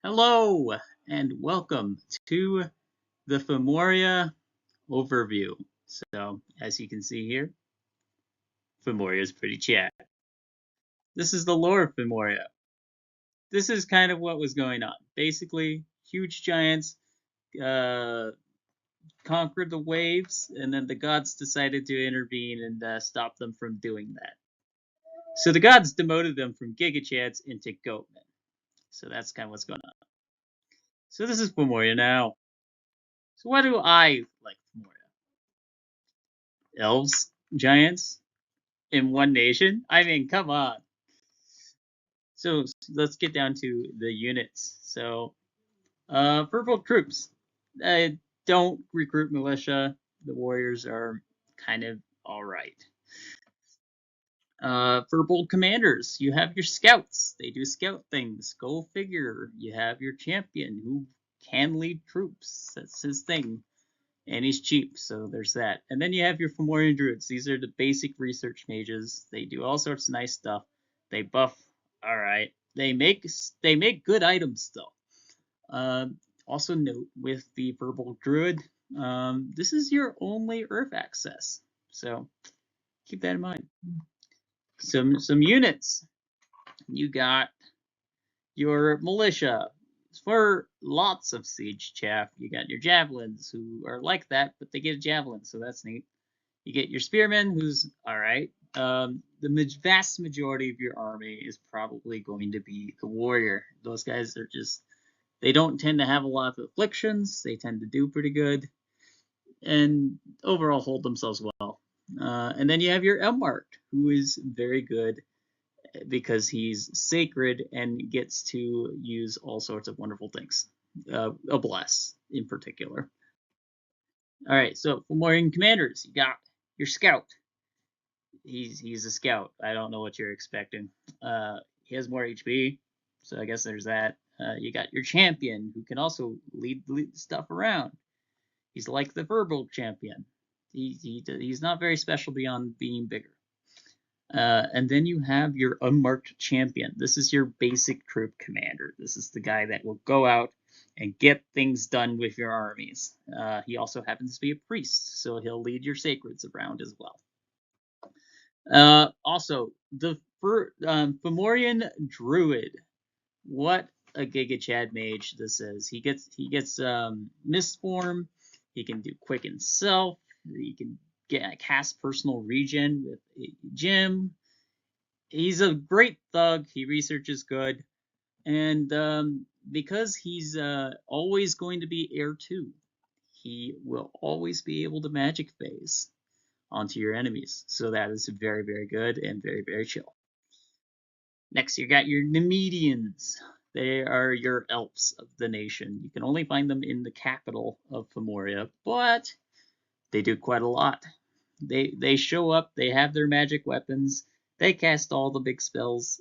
Hello and welcome to the Fomoria overview. So, as you can see here, Fomoria is pretty chat. This is the lore of Fomoria. This is kind of what was going on. Basically, huge giants uh, conquered the waves, and then the gods decided to intervene and stop them from doing that. So the gods demoted them from gigachads into goatmen. So that's kind of what's going on. So this is Fomoria now. So why do I like Fomoria? Elves, giants, in one nation? I mean, come on. So let's get down to the units. So, purple troops. Don't recruit militia. The warriors are kind of all right. Purple commanders. You have your scouts. They do scout things. Go figure. You have your champion who can lead troops. That's his thing. And he's cheap, so there's that. And then you have your Fomorian druids. These are the basic research mages. They do all sorts of nice stuff. They buff, all right. They make good items though. Also note with the purple druid, this is your only earth access, so keep that in mind. Some units. You got your militia. For lots of siege chaff, you got your javelins who are like that, but they get a javelin, so that's neat. You get your spearman, who's all right. The vast majority of your army is probably going to be the warrior. Those guys are just, they don't tend to have a lot of afflictions. They tend to do pretty good and overall hold themselves well. And then you have your Elmarked, who is very good because he's sacred and gets to use all sorts of wonderful things. A bless in particular. All right, so Fomorian commanders, you got your scout. He's a scout. I don't know what you're expecting. He has more HP, so I guess there's that. You got your champion, who can also lead stuff around. He's like the verbal champion. He's not very special beyond being bigger. And then you have your unmarked champion. This is your basic troop commander. This is the guy that will go out and get things done with your armies. He also happens to be a priest, so he'll lead your sacreds around as well. Also, the Fomorian druid. What a Giga Chad mage this is. He gets Mistform. He can do Quicken Self. He can cast Personal Regen with Jim. He's a great thug. He researches good, and because he's always going to be Heir 2, he will always be able to Magic Phase onto your enemies. So that is very, very good and very, very chill. Next, you got your Nemedians. They are your elves of the nation. You can only find them in the capital of Fomoria, but they do quite a lot. They show up, they have their magic weapons, they cast all the big spells.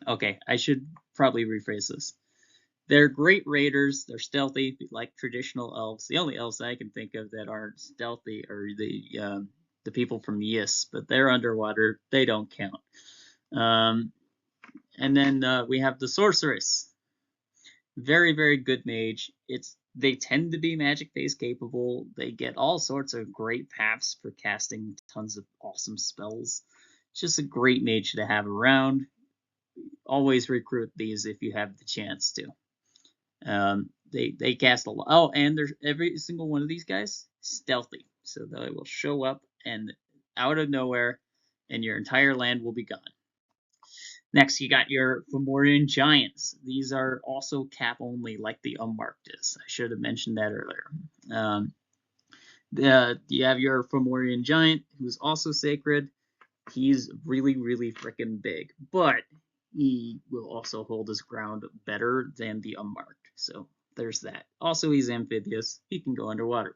Okay, I should probably rephrase this. They're great raiders. They're stealthy, like traditional elves. The only elves I can think of that aren't stealthy are the people from Yis, but they're underwater. They don't count. And then we have the sorceress. Very, very good mage. They tend to be magic phase capable. They get all sorts of great paths for casting tons of awesome spells. It's just a great mage to have around. Always recruit these if you have the chance to. They cast a lot. Oh, and there's every single one of these guys stealthy, so they will show up and out of nowhere, and your entire land will be gone. Next, you got your Fomorian Giants. These are also cap only, like the Unmarked is. I should have mentioned that earlier. You have your Fomorian Giant, who's also sacred. He's really, really freaking big, but he will also hold his ground better than the Unmarked. So there's that. Also, he's amphibious. He can go underwater.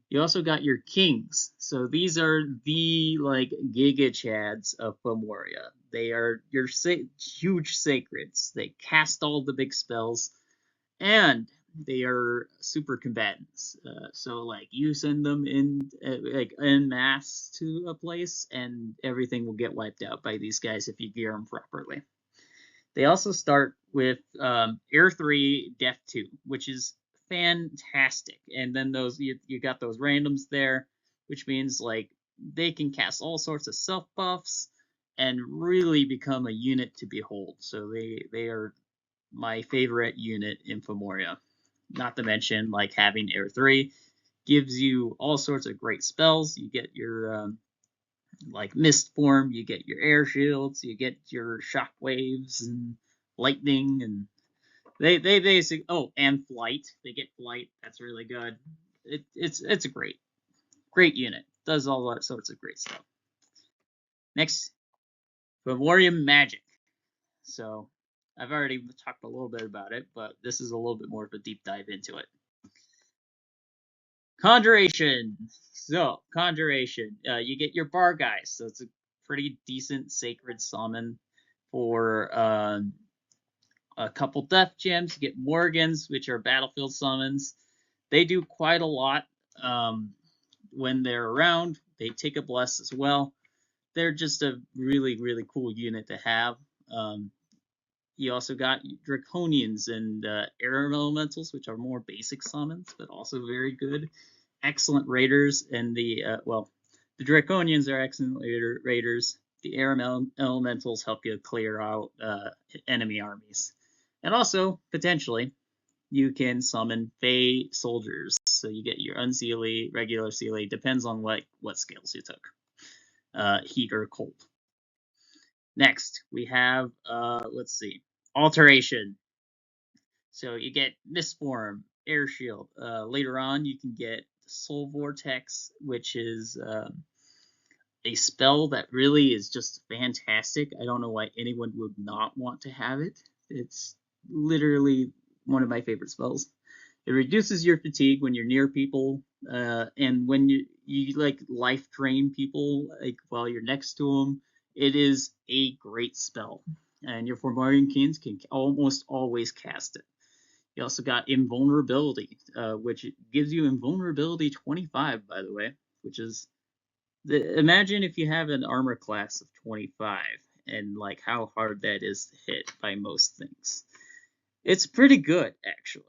You also got your kings. So these are the like Giga Chads of Fomoria. They are your huge sacreds. They cast all the big spells, and they are super combatants. So like you send them in like en masse to a place, and everything will get wiped out by these guys if you gear them properly. They also start with Air 3, Def 2, which is fantastic. And then those you got those randoms there, which means like they can cast all sorts of self buffs and really become a unit to behold. So they are my favorite unit in Fomoria. Not to mention like having Air 3 gives you all sorts of great spells. You get your like mist form, you get your air shields, you get your shock waves and lightning, and they basically and flight. They get flight. That's really good. It's a great unit. Does all that sorts of great stuff. Next, Fomoria Magic. So I've already talked a little bit about it, but this is a little bit more of a deep dive into it. Conjuration. So, Conjuration. You get your bar guys, so it's a pretty decent sacred summon for a couple death gems. You get Morgans, which are battlefield summons. They do quite a lot when they're around. They take a bless as well. They're just a really cool unit to have. You also got Draconians and Air Elementals, which are more basic summons, but also very good. Excellent raiders, and the Draconians are excellent raiders. The Air Elementals help you clear out enemy armies. And also, potentially, you can summon Fey soldiers. So you get your Unseelie, regular Seelie, depends on what scales you took. Heat or cold. Next, we have, let's see, Alteration. So you get Mistform, Air Shield. Later on, you can get Soul Vortex, which is a spell that really is just fantastic. I don't know why anyone would not want to have it. It's literally one of my favorite spells. It reduces your fatigue when you're near people, and when you like life drain people like while you're next to them. It is a great spell, and your Fomorian Kings can almost always cast it. You also got Invulnerability, which gives you Invulnerability 25, by the way, which is imagine if you have an armor class of 25 and like how hard that is to hit by most things. It's pretty good, actually.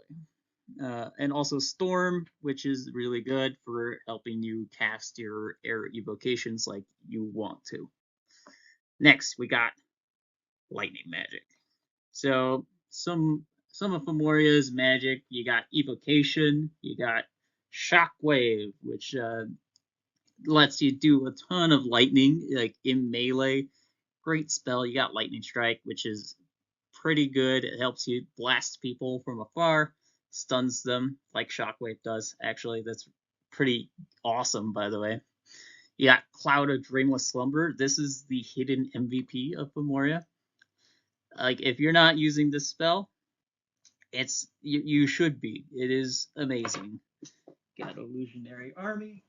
And also Storm, which is really good for helping you cast your air evocations like you want to. Next, we got Lightning Magic. So some of Fomoria's magic, you got Evocation, you got Shockwave, which lets you do a ton of lightning, like in melee. Great spell. You got Lightning Strike, which is pretty good. It helps you blast people from afar, stuns them like Shockwave does. Actually, that's pretty awesome, by the way. You got Cloud of Dreamless Slumber. This is the hidden MVP of Fomoria. Like, if you're not using this spell, you should be. It is amazing. Got Illusionary Army.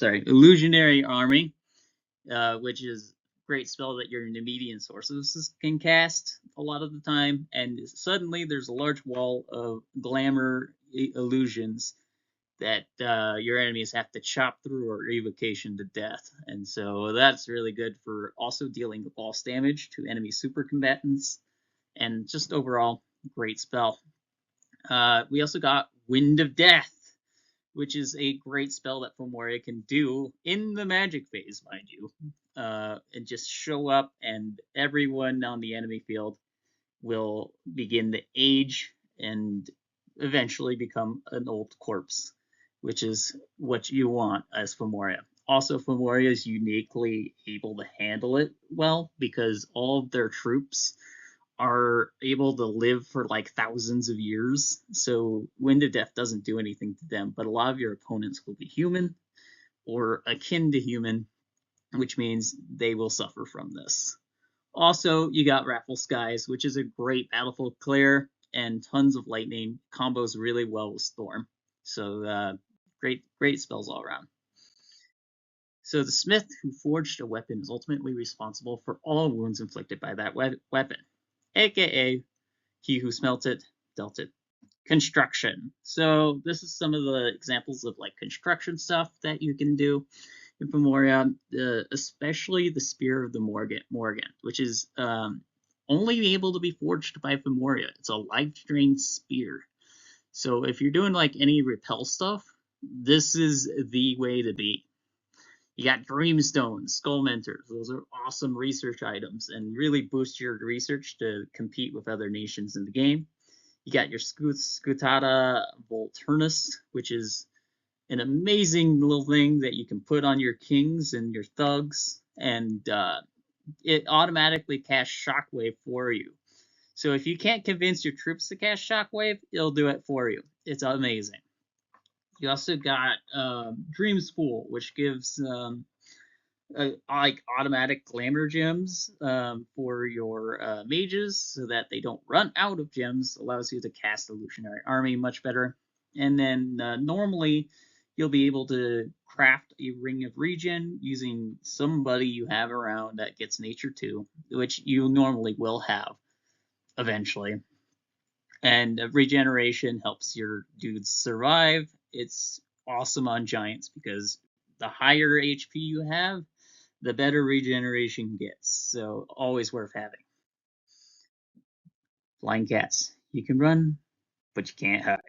Illusionary Army, which is great spell that your Nemedian sources can cast a lot of the time, and suddenly there's a large wall of glamour illusions that your enemies have to chop through or evocation to death, and so that's really good for also dealing loss damage to enemy super combatants, and just overall great spell. We also got Wind of Death, which is a great spell that Fomoria can do in the magic phase, mind you, and just show up, and everyone on the enemy field will begin to age and eventually become an old corpse, which is what you want as Fomoria. Also, Fomoria is uniquely able to handle it well because all of their troops are able to live for like thousands of years. So Wind of Death doesn't do anything to them, but a lot of your opponents will be human or akin to human, which means they will suffer from this. Also, you got Raffle Skies, which is a great battlefield clear, and tons of lightning, combos really well with Storm. So great spells all around. So the smith who forged a weapon is ultimately responsible for all wounds inflicted by that weapon, aka he who smelt it, dealt it. Construction. So this is some of the examples of like construction stuff that you can do in Fomoria, especially the Spear of the Morgan, which is only able to be forged by Fomoria. It's a life drain spear. So if you're doing like any repel stuff, this is the way to be. You got Dreamstones, Skull Mentors. Those are awesome research items and really boost your research to compete with other nations in the game. You got your Scutata Volturnus, which is an amazing little thing that you can put on your kings and your thugs, and it automatically casts Shockwave for you. So if you can't convince your troops to cast Shockwave, it'll do it for you. It's amazing. You also got Dream Spool, which gives like automatic glamour gems for your mages so that they don't run out of gems. Allows you to cast Illusionary Army much better. And then normally you'll be able to craft a Ring of Regen using somebody you have around that gets Nature 2, which you normally will have eventually. And regeneration helps your dudes survive. It's awesome on giants because the higher HP you have, the better regeneration gets. So always worth having. Flying cats. You can run, but you can't hide.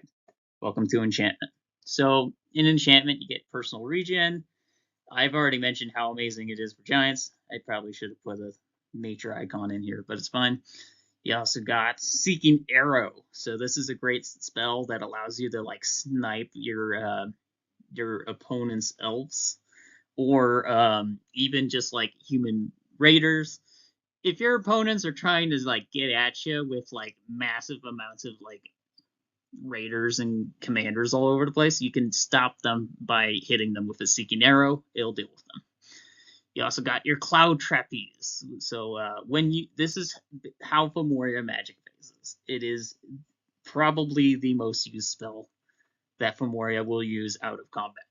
Welcome to enchantment. So in enchantment, you get personal regen. I've already mentioned how amazing it is for giants. I probably should have put a nature icon in here, but it's fine. You also got Seeking Arrow. So this is a great spell that allows you to like snipe your opponent's elves, or even just like human raiders. If your opponents are trying to like get at you with like massive amounts of like raiders and commanders all over the place, you can stop them by hitting them with a Seeking Arrow. It'll deal with them. You also got your Cloud Trapeze. So when you this is how Fomoria magic phases. It is probably the most used spell that Fomoria will use out of combat.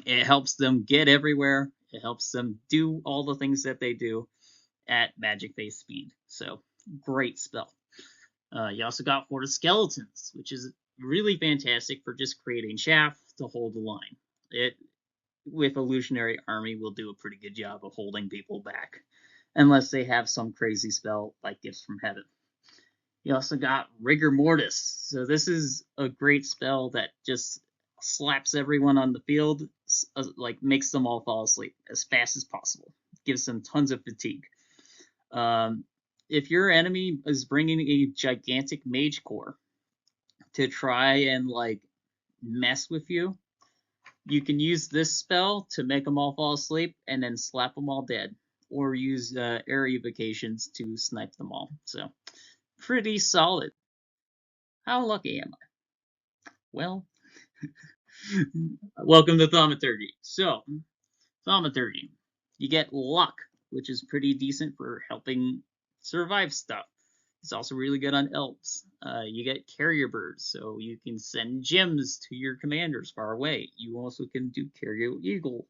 It helps them get everywhere. It helps them do all the things that they do at magic phase speed. So great spell. You also got Horde of Skeletons, which is really fantastic for just creating chaff to hold the line. It with Illusionary Army will do a pretty good job of holding people back, unless they have some crazy spell like Gifts from Heaven. You also got Rigor Mortis. So this is a great spell that just slaps everyone on the field, like makes them all fall asleep as fast as possible. Gives them tons of fatigue. If your enemy is bringing a gigantic mage core to try and like mess with you, you can use this spell to make them all fall asleep and then slap them all dead, or use area evocations to snipe them all. So pretty solid. How lucky am I? Well, welcome to Thaumaturgy. So, Thaumaturgy. You get luck, which is pretty decent for helping survive stuff. It's also really good on elves. You get carrier birds, so you can send gems to your commanders far away. You also can do carrier eagle.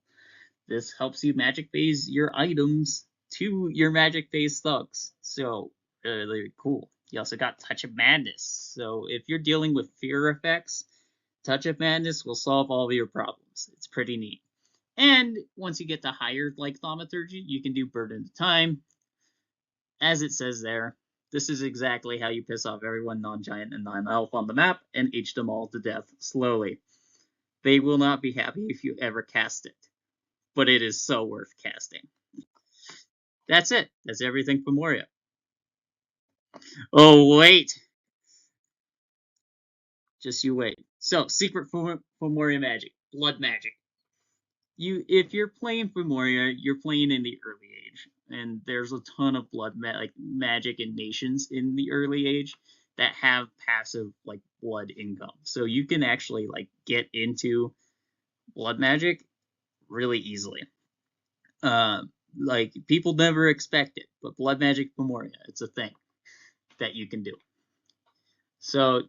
This helps you magic phase your items to your magic phase thugs. So really cool. You also got Touch of Madness. So if you're dealing with fear effects, Touch of Madness will solve all of your problems. It's pretty neat. And once you get to higher like Thaumaturgy, you can do Burden of Time. As it says there, this is exactly how you piss off everyone non-giant and non-elf on the map and H them all to death slowly. They will not be happy if you ever cast it, but it is so worth casting. That's it. That's everything for Moria. Oh, wait. Just you wait. So, secret Fomoria magic. Blood magic. If you're playing Fomoria, you're playing in the early age, and there's a ton of blood magic and nations in the early age that have passive like blood income. So you can actually like get into blood magic really easily. Like people never expect it, but blood magic Fomoria, it's a thing that you can do. So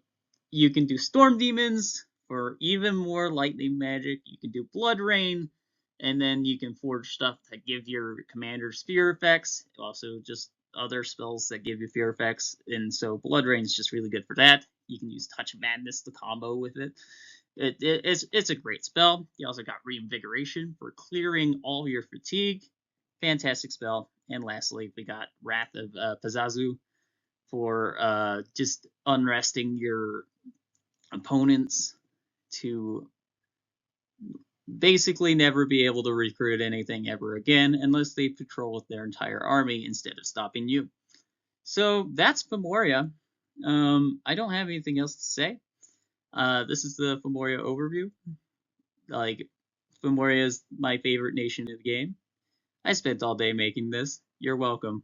you can do storm demons for even more lightning magic. You can do blood rain, and then you can forge stuff that give your commanders fear effects. Also, just other spells that give you fear effects. And so blood rain is just really good for that. You can use Touch of Madness to combo with it. It's a great spell. You also got Reinvigoration for clearing all your fatigue. fantastic spell. And lastly, we got Wrath of Pazazu for just unresting your opponents to basically never be able to recruit anything ever again unless they patrol with their entire army instead of stopping you. So that's Fomoria. I don't have anything else to say. This is the Fomoria overview. Like, Fomoria is my favorite nation in the game. I spent all day making this. You're welcome.